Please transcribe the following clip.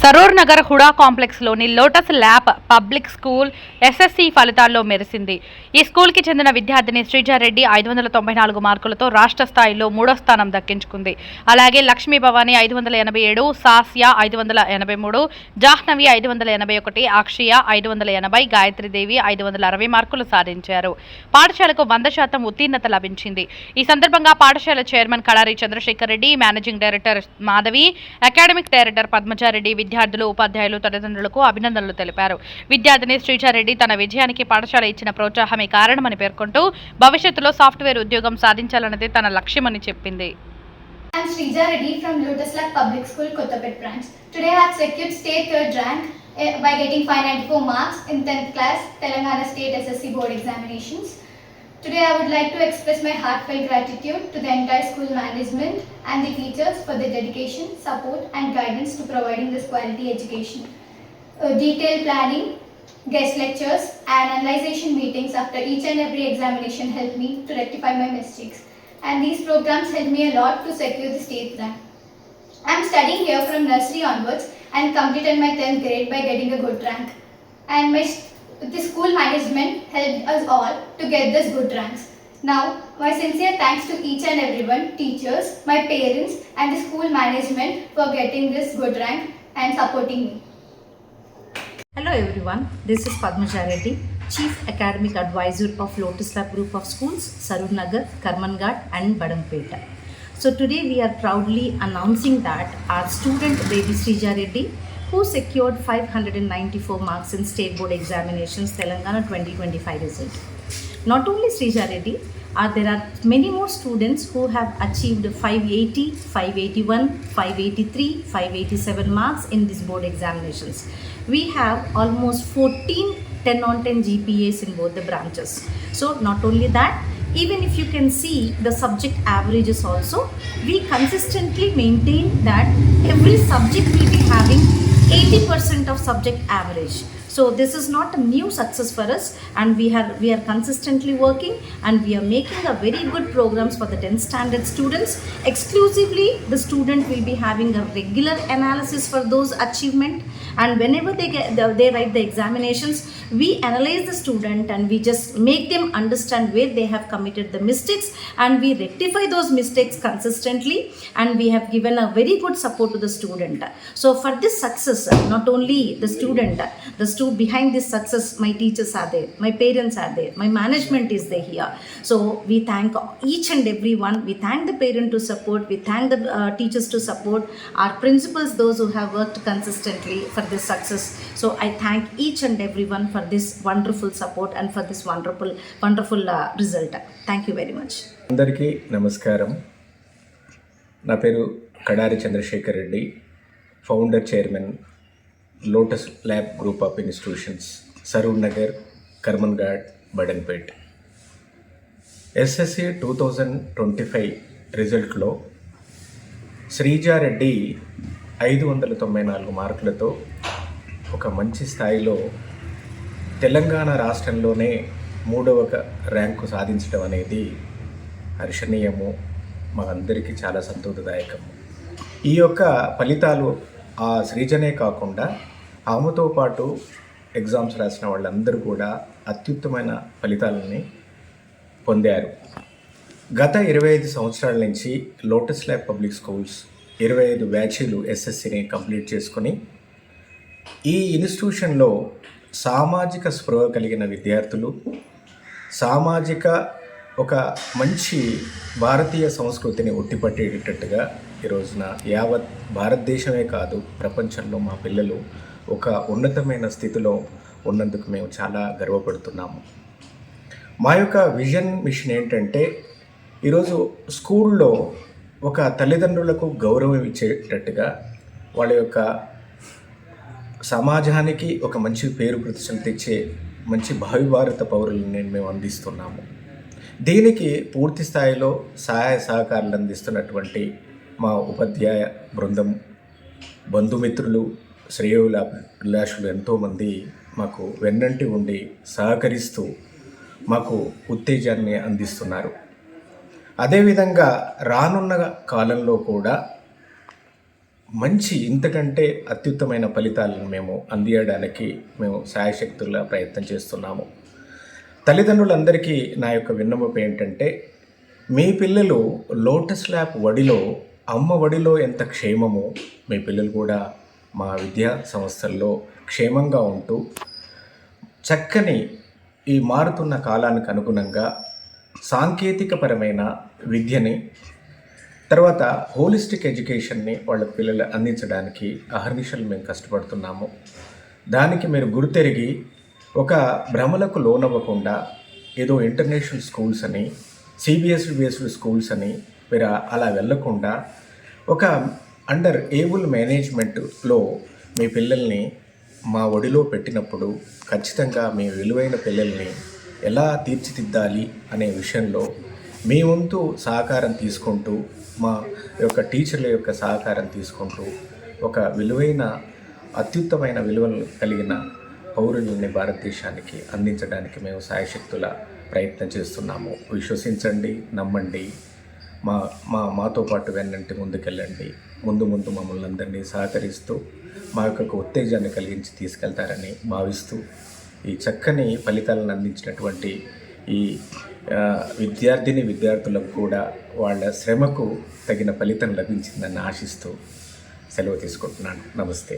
Saroor Nagar HUDA కాంప్లెక్స్లోని Lotus Lab public school SSC ఫలితాల్లో మెరిసింది. ఈ స్కూల్కి చెందిన విద్యార్థిని శ్రీజారెడ్డి 594 మార్కులతో రాష్ట్ర స్థాయిలో 3వ స్థానం దక్కించుకుంది. అలాగే లక్ష్మీ భవాని 587, సాస్యా 583, జాహ్నవి 581, అక్షయ 580, గాయత్రీదేవి 560 మార్కులు సాధించారు. పాఠశాలకు 100% ఉత్తీర్ణత లభించింది. ఈ సందర్భంగా పాఠశాల chairman Kadari Chandrasekhar Reddy, managing director Madhavi, academic director Padmaja Reddy విద్యార్థులు, ఉపాధ్యాయులు, తల్లిదండ్రులకు అభినందనలు తెలిపారు. విద్యార్థిని శ్రీజారెడ్డి తన విజయానికి పాఠశాల ఇచ్చిన ప్రోత్సాహమే కారణమని పేర్కొంటూ భవిష్యత్తులో సాఫ్ట్వేర్ ఉద్యోగం సాధించాలన్నది తన లక్ష్యమని చెప్పింది. I am Srija Reddy from Lotus Lab Public School, Kottapet branch. Today I have secured state third rank by getting 594 marks in 10th class Telangana State SSC Board examinations. Today I would like to express my heartfelt gratitude to the entire school management and the teachers for their dedication, support and guidance to providing this quality education. Detailed planning, guest lectures and analyzation meetings after each and every examination helped me to rectify my mistakes. And these programs helped me a lot to secure the state rank. I am studying here from nursery onwards and completed my 10th grade by getting a good rank. And the school management helped us all to get this good ranks. Now, my sincere thanks to each and everyone, teachers, my parents and the school management for getting this good rank and supporting me. Hello everyone, this is Padmaja Reddy, Chief Academic Advisor of Lotus Lab Group of Schools, Sarur Nagar, Karmanghat and Badampeta. So today we are proudly announcing that our student baby Srija Reddy, who secured 594 marks in State Board Examinations Telangana 2025 result. Not only Srija Reddy, there are many more students who have achieved 580, 581, 583, 587 marks in these board examinations. We have almost 14 10 on 10 GPAs in both the branches. So not only that, even if you can see the subject averages also, we consistently maintain that every subject will be having 80% of subject average. So this is not a new success for us, and we are consistently working and we are making a very good programs for the 10th standard students. Exclusively the student will be having a regular analysis for those achievement, and whenever they write the examinations, we analyze the student and we just make them understand where they have committed the mistakes, and we rectify those mistakes consistently, and we have given a very good support to the student. So for this success, not only the student behind this success, my teachers are there, my parents are there, my management is there here. So we thank each and every one. We thank the parent to support, we thank the teachers to support, our principals, those who have worked consistently for this success. So I thank each and everyone for this wonderful support and for this wonderful result. Thank you very much. అందరికీ నమస్కారం. నా పేరు Kadari Chandrasekhar Reddy, founder chairman Lotus Lab Group of Institutions, Saroor Nagar, Karmanghat, Badangpet. SSC 2025 రిజల్ట్లో శ్రీజారెడ్డి 594 మార్కులతో ఒక మంచి స్థాయిలో తెలంగాణ రాష్ట్రంలోనే 3వ ర్యాంకు సాధించడం అనేది హర్షణీయము, మా అందరికీ చాలా సంతోషదాయకము. ఈ యొక్క ఫలితాలు ఆ శ్రీజనే కాకుండా ఆమెతో పాటు ఎగ్జామ్స్ రాసిన వాళ్ళందరూ కూడా అత్యుత్తమైన ఫలితాలని పొందారు. గత 25 సంవత్సరాల నుంచి లోటస్ ల్యాబ్ పబ్లిక్ స్కూల్స్ 25 బ్యాచీలు ఎస్ఎస్సిని కంప్లీట్ చేసుకొని ఈ ఇన్స్టిట్యూషన్లో సామాజిక స్పృహ కలిగిన విద్యార్థులు, సామాజిక ఒక మంచి భారతీయ సంస్కృతిని ఉట్టిపట్టేటట్టుగా ఈ రోజున యావత్ భారతదేశమే కాదు ప్రపంచంలో మా పిల్లలు ఒక ఉన్నతమైన స్థితిలో ఉన్నందుకు మేము చాలా గర్వపడుతున్నాము. మా యొక్క విజన్ మిషన్ ఏంటంటే ఈరోజు స్కూల్లో ఒక తల్లిదండ్రులకు గౌరవం ఇచ్చేటట్టుగా వాళ్ళ యొక్క సమాజానికి ఒక మంచి పేరు ప్రతిష్టలు తెచ్చే మంచి భావి భారత పౌరులని మేము అందిస్తున్నాము. దీనికి పూర్తి స్థాయిలో సహాయ సహకారాలు అందిస్తున్నటువంటి మా ఉపాధ్యాయ బృందం, బంధుమిత్రులు, శ్రేయోభిలాషులు ఎంతోమంది మాకు వెన్నంటి ఉండి సహకరిస్తూ మాకు ఉత్తేజాన్ని అందిస్తున్నారు. అదేవిధంగా రానున్న కాలంలో కూడా మంచి ఇంతకంటే అత్యుత్తమైన ఫలితాలను మేము అందియడానికి మేము శాయశక్తులా ప్రయత్నం చేస్తున్నాము. తల్లిదండ్రులందరికీ నా యొక్క విన్నపం ఏంటంటే, మీ పిల్లలు లోటస్ ల్యాబ్ వడిలో, అమ్మ వడిలో ఎంత క్షేమమో మీ పిల్లలు కూడా మా విద్యా సంస్థల్లో క్షేమంగా ఉంటూ చక్కని ఈ మారుతున్న కాలానికి అనుగుణంగా సాంకేతికపరమైన విద్యని, తర్వాత హోలిస్టిక్ ఎడ్యుకేషన్ని వాళ్ళ పిల్లలు అందించడానికి అహర్నిశలు మేము కష్టపడుతున్నాము. దానికి మీరు గుర్తెరిగి ఒక భ్రమలకు లోనవ్వకుండా ఏదో ఇంటర్నేషనల్ స్కూల్స్ అని, సిబిఎస్ఈ బేస్డ్ స్కూల్స్ అని మీరు అలా వెళ్ళకుండా ఒక అండర్ ఏబుల్ మేనేజ్మెంట్లో మీ పిల్లల్ని మా ఒడిలో పెట్టినప్పుడు ఖచ్చితంగా మీ విలువైన పిల్లల్ని ఎలా తీర్చిదిద్దాలి అనే విషయంలో మీ వంతు సహకారం తీసుకుంటూ, మా యొక్క టీచర్ల యొక్క సహకారం తీసుకుంటూ ఒక విలువైన అత్యుత్తమైన విలువలు కలిగిన పౌరులని భారతదేశానికి అందించడానికి మేము శాయశక్తుల ప్రయత్నం చేస్తున్నాము. విశ్వసించండి, నమ్మండి, మాతో పాటు వెన్నంటి ముందుకెళ్ళండి. ముందు మమ్మల్ని అందరినీ సహకరిస్తూ మా యొక్క ఉత్తేజాన్ని కలిగించి తీసుకెళ్తారని భావిస్తూ ఈ చక్కని ఫలితాలను అందించినటువంటి ఈ విద్యార్థులకు కూడా వాళ్ళ శ్రమకు తగిన ఫలితం లభించిందని ఆశిస్తూ సెలవు తీసుకుంటున్నాను. నమస్తే.